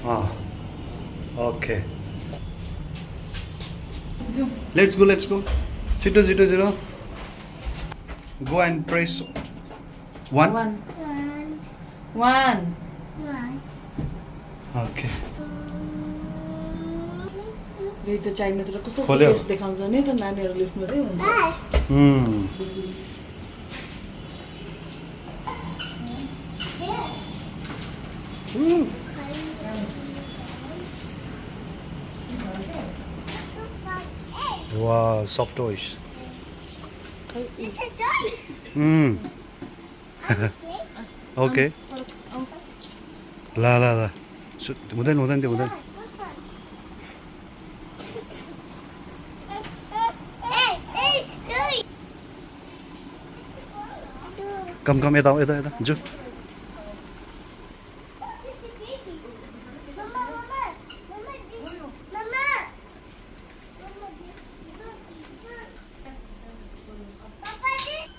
Ah, okay. Let's go. 000. Go and press 1. One. Okay. Wait, the China to कस्तो खोल्यो। Face देखाउँछ नि त नानीहरु लिफ्टमा चाहिँ हुन्छ Wow, soft toys. This is toy. Okay. La. हुँदैन त्यो हुँदैन। Hey, toy. कम यता जो। This is baby. Mama. Papa, this.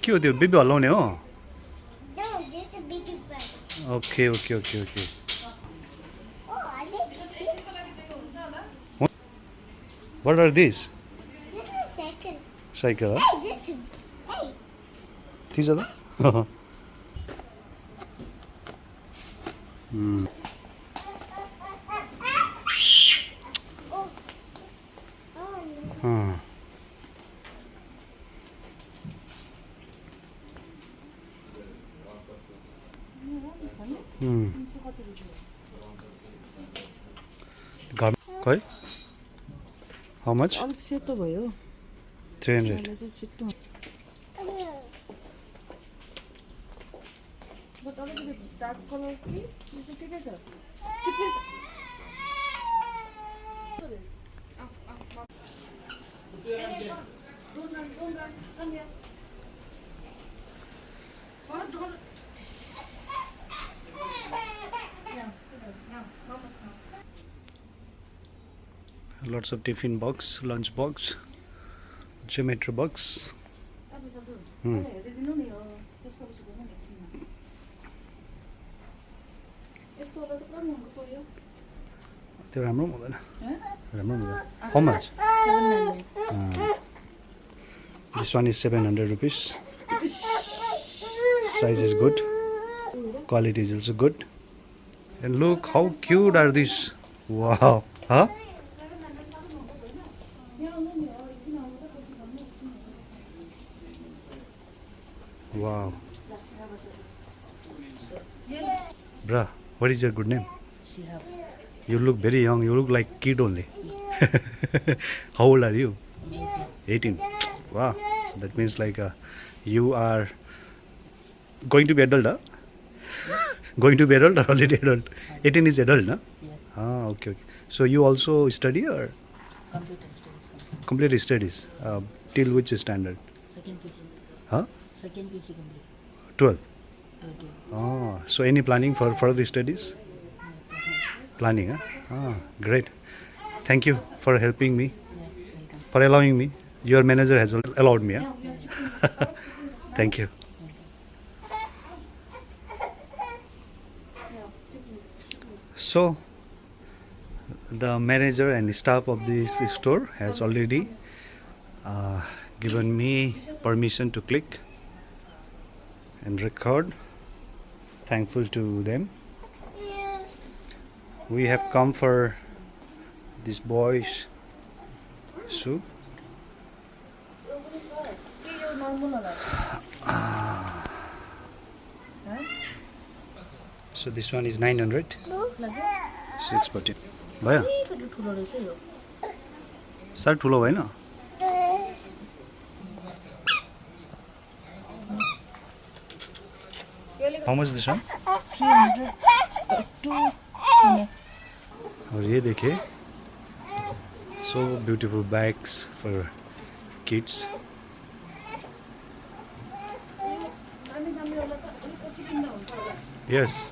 के हो त्यो बेबी हल्लाउने हो? No, this is baby bird. Okay. Oh, I like it. What are these? This is a cycle. Cycle, huh? Hey, this is. Hey. These are the? Oh. खै? How much? अलिक सेतो भयो 300. मलाई चाहिँ छिट्टो बट अलिकति dark colour कि यो चाहिँ ठिकै छ ठिकै छ Lots of tiffin box, lunch box, geometry box. हेरिदिनु नि हो त्यसको पछि घुम्नु नि एकछिनमा यस्तो होला त पुरा महँगो पर्यो त्यो राम्रो हुँदैन राम्रो हुँदैन How much? 700 This one is 700 rupees. Size is good, quality is also good. And look how cute are these. Wow, huh? Wow. Bruh, what is your good name? Shihab. You look very young. You look like kid only. How old are you? 18. Wow. So that means like you are going to be adult, huh? Going to be adult or already adult? 18 is adult, huh? Yeah. Ah, okay. So you also study or Computer studies. complete studies? Till which standard? Second PC. Huh? Second PC complete. 12. 20. Oh, so any planning for further studies? Planning, huh? Ah, great. Thank you for helping me, Welcome. for allowing me. Your manager has allowed me, huh? Thank you. So, the manager and staff of this store has already given me permission to click and record. Thankful to them. We have come for this boy's shoe. So this one is 900. 640. भयो ठुलो रहेछ यो sir ठुलो भएन How much this one? 300 और ये देखिए so beautiful bags for kids. Yes.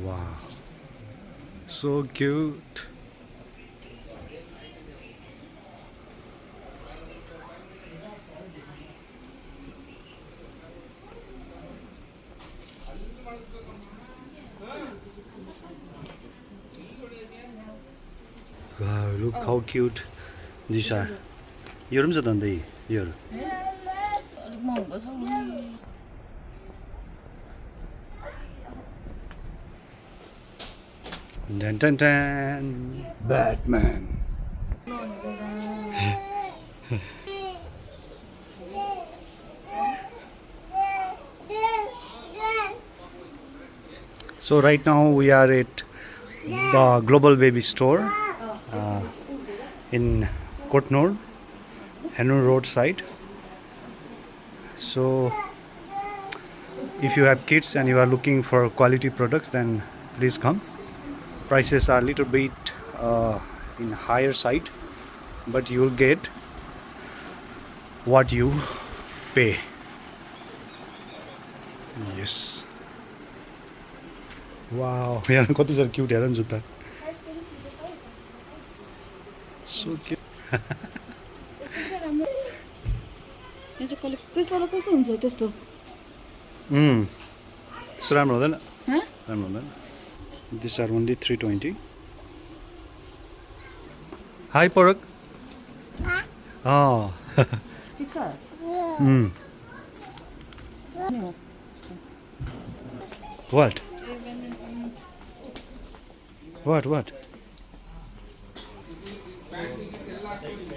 Wow, so cute. look how cute these are. यो पनि छ त अन्त योहरू. अलिक महँगो छ नि. Dun dun dun. Batman. So right now we are at the Global Baby Store in Kotnur, Henry Road side. So if you have kids and you are looking for quality products, then please come. Prices are a little bit in higher side, but you will get what you pay. Yes. Wow, यहाँ कति साह्रो cute हेर न जुत्ता. So cute. यहाँ चाहिँ collect त्यस्तोलाई कस्तो हुन्छ त्यस्तो? त्यस्तो राम्रो हुँदैन. हँ? राम्रो हुँदैन. These are only 320. Hi Parag. Oh. ठिक छ? What? What?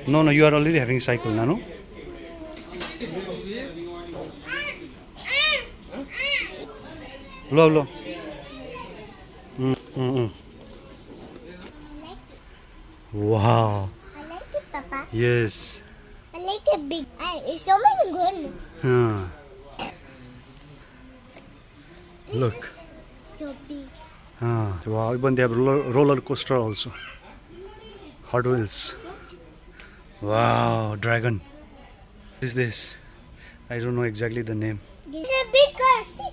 No, you are already having cycle, Nano. Low. Wow. I like it, Papa. Yes. I like it big. It's so many good. Huh. Look. So big. Wow, even they have roller coaster also. Hot Wheels. Wow, dragon. What is this? I don't know exactly the name. This is a big car. See?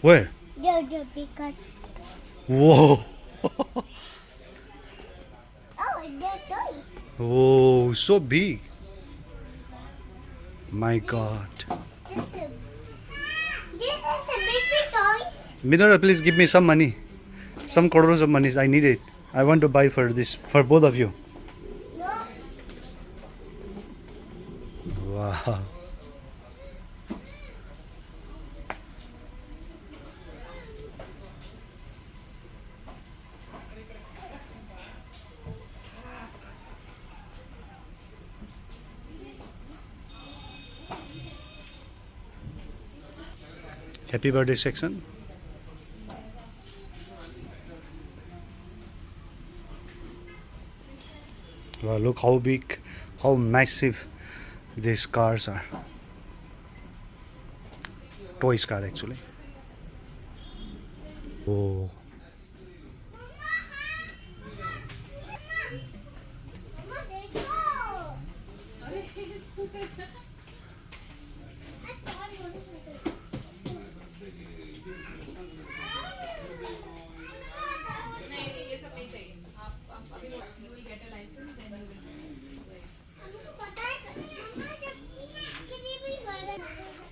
Where? The big car. Whoa. Oh, they're toys. Oh, so big. My God. This is a big toys. Minora, please give me some money. Some crores of money. I need it. I want to buy for this, for both of you. No. Wow. Happy birthday section. Wow, look how big, how massive these cars are. Toys car actually. Oh. Mama, they go.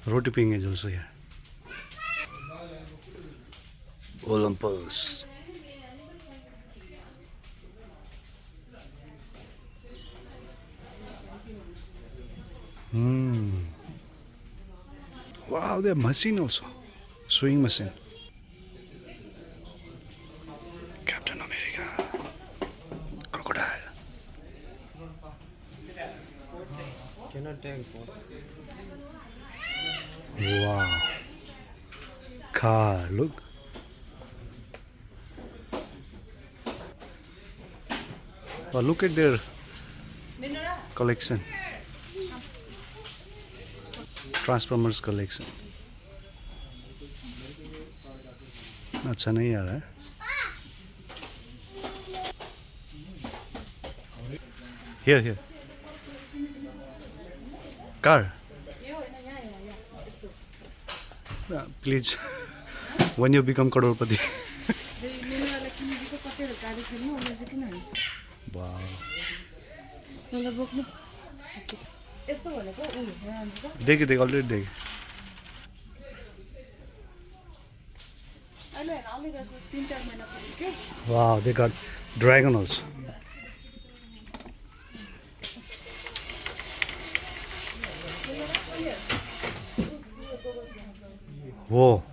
Roti ping is also here. Olympus. Wow, they have machine also. Sewing machine. Captain America. Crocodile. Cannot take photo. Wow. Car, look. Well, look at their collection. Transformers collection. अच्छा नहीं आ रहा है. Here. Car. Please, when you become crorepati. Wow. देख already देख. Wow, they got dragon also. here. Whoa,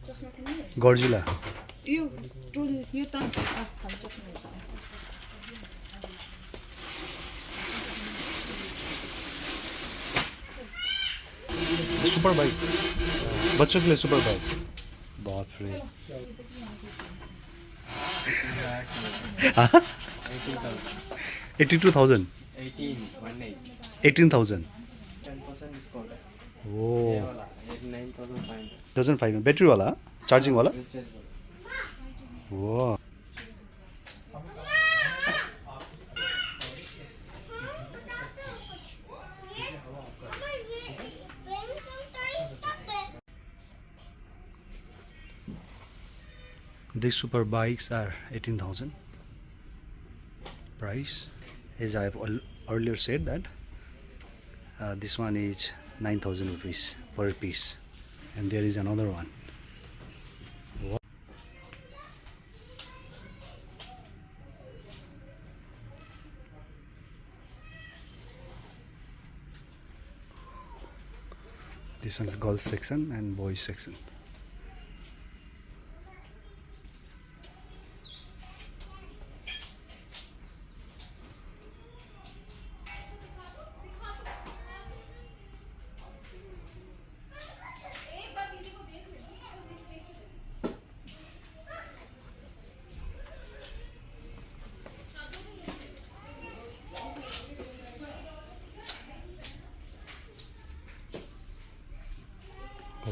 Just not here. Godzilla. You turn. I'm just not. Super bike बच्चों के लिए super bike बाप रे 82,000 18,000 10% discount. वो ये वाला 9,500. 2,500 बैटरी वाला चार्जिंग वाला Rechargeable. वो These super bikes are 18,000 price. As I have earlier said that this one is 9,000 rupees per piece, and there is another one. This one's girls section and boys section.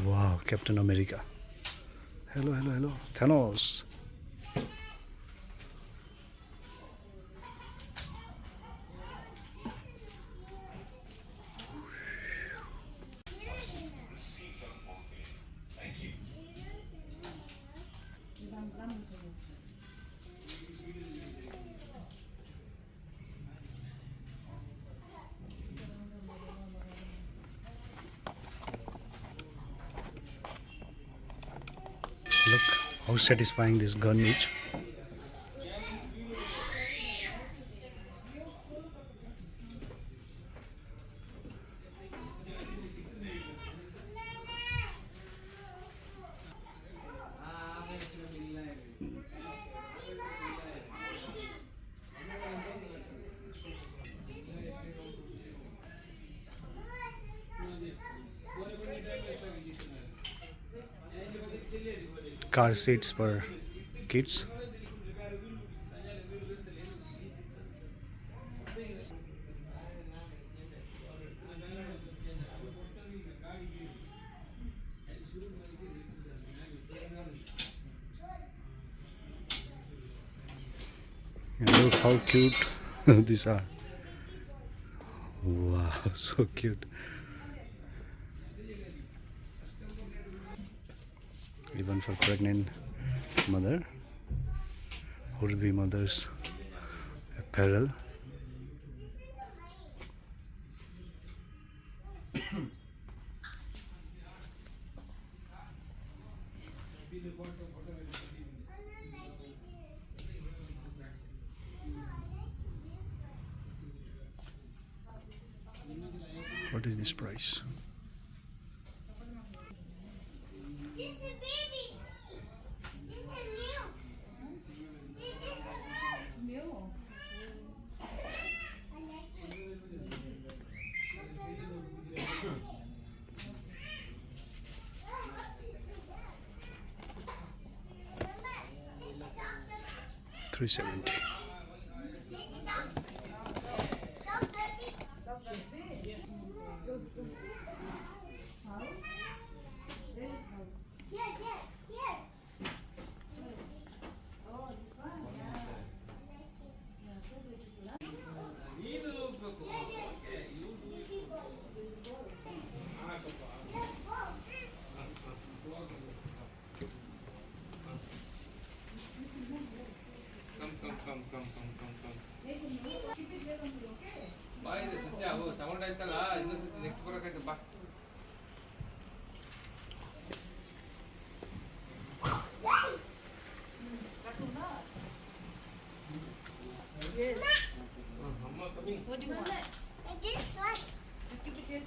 Wow, Captain America. Hello, hello, hello. Thanos. Look how satisfying this gun is. Car seats for kids. And look how cute these are. Wow, so cute. Even for pregnant mother, would-be mother's apparel. What is this price? This is baby. This is new. See, this is New. I like it. 370. ಬಾ ಇದೆ ಸತ್ಯ ಅವು ತಗೊಂಡಾಯ್ತಲ್ಲ ಇನ್ನೊಂದ್ಸತಿ next ಬರೋಕೈತೆ ಬಾ Yes. ಅಮ್ಮ coming What do you want? This one. Keep it here.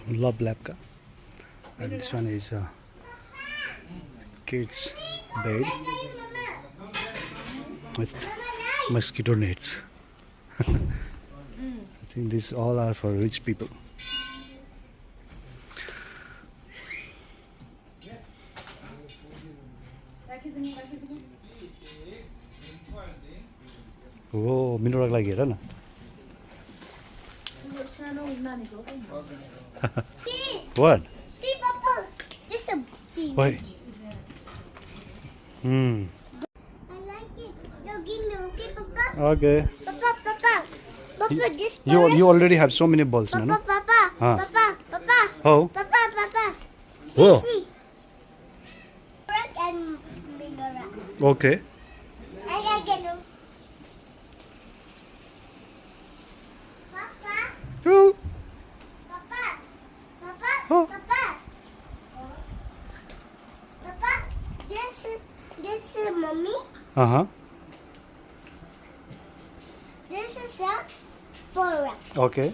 Love lab ka. And this one is kids bed with mosquito nets. I think these all are for rich people. Oh, minor lagi हेर न. What? See, Papa. This is see. Why? I like it. You give me, okay, Papa? Okay. Papa. Papa, this You already have so many balls now, no? Papa. Huh. Papa. How? Papa. Oh. See. Rock and mineral. Okay. I like it. Papa. Oh. Papa. Oh. Papa. This is mommy. Uh-huh. This is a Bora. Okay.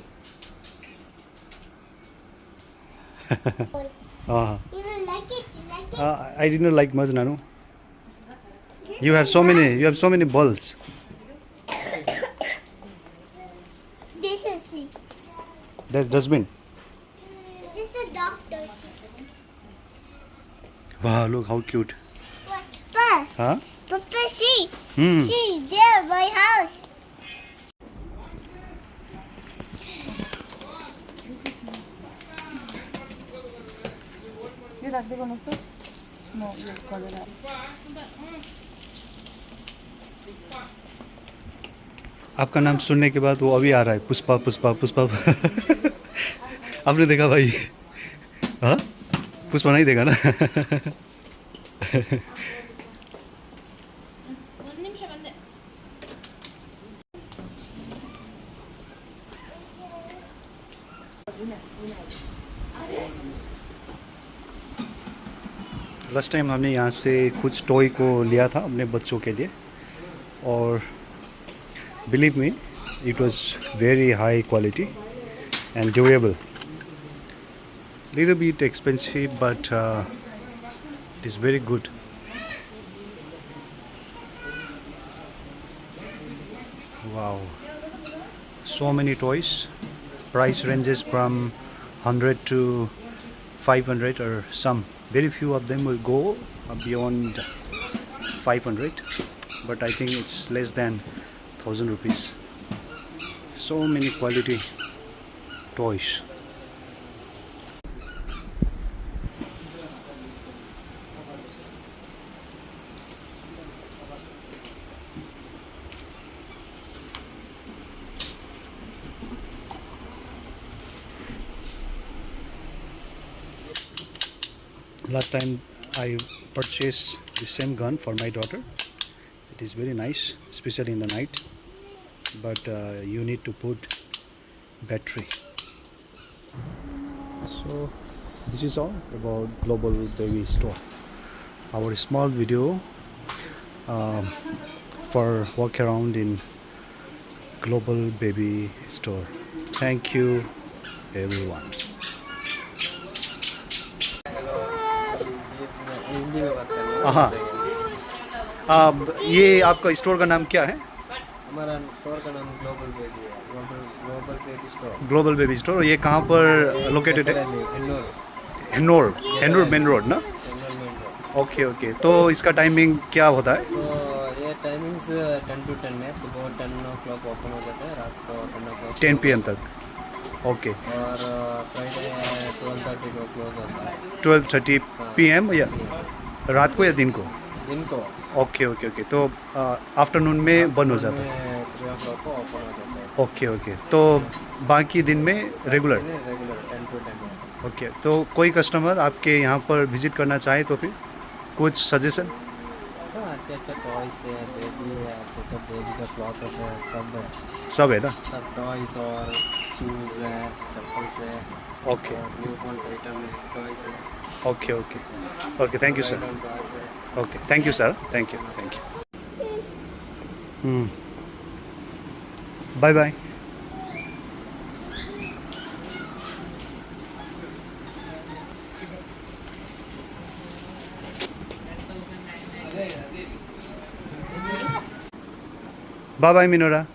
Uh-huh. You don't like it? You like it? I didn't like much, Nanu. You have so many balls. This is see. That's dustbin. This is doctor's. Wow, look how cute. What? Papa. Huh? Papa, see. Hmm. See, there, my house. You like the one stuff? No, you call it out. आपका नाम सुनने के बाद वो अभी आ रहा है, पुष्पा पुष्पा पुष्पा. आपने देखा भाई? हाँ? पुष्पा नहीं देखा ना? लास्ट टाइम हमने यहाँ से कुछ टॉय को लिया था अपने बच्चों के लिए, और believe me it was very high quality and durable. Little bit expensive but it is very good. Wow, so many toys. Price ranges from 100 to 500, or some very few of them will go beyond 500, but I think it's less than 1000 rupees. So many quality toys. Last time I purchased the same gun for my daughter. It is very nice, especially in the night, but you need to put battery. So this is all about Global Baby Store. Our small video for Walkaround in Global Baby Store. Thank you everyone. Hindi में बात करना. हाँ. ये आपका store का नाम क्या है? हमारा स्टोर का नाम ग्लोबल बेबी है. Global baby store. Global baby store. ये कहाँ पर लोकेटेड है? इंदौर हेनोर मेन रोड ना? Main road. ओके. तो इसका टाइमिंग क्या होता है? तो ये टाइमिंग्स 10 to 10 है. सुबह 10 o'clock ओपन हो जाता है, रात को 10 o'clock 10 PM तक. ओके. और फ्राइडे 12:30 को क्लोज होता है. 12:30 PM या रात को या दिन को? दिन को. ओके. तो आफ्टरनून में बंद हो जाता है? 3 o'clock को ओपन हो जाता है. ओके. तो बाकी दिन में रेगुलर? Regular 10 to 10. ओके. तो कोई कस्टमर आपके यहाँ पर विजिट करना चाहे तो फिर कुछ सजेशन? हाँ, अच्छा टॉयस है, बेबी है, अच्छा बेबी का क्लॉथ है, सब है ना? सब टॉयस और शूज़ है, चप्पल्स है. ओके. न्यू बॉर्न आइटम है, टॉयस है. Okay. Thank you sir. Okay. Thank you sir. Thank you. Bye bye. Bye bye, Minora.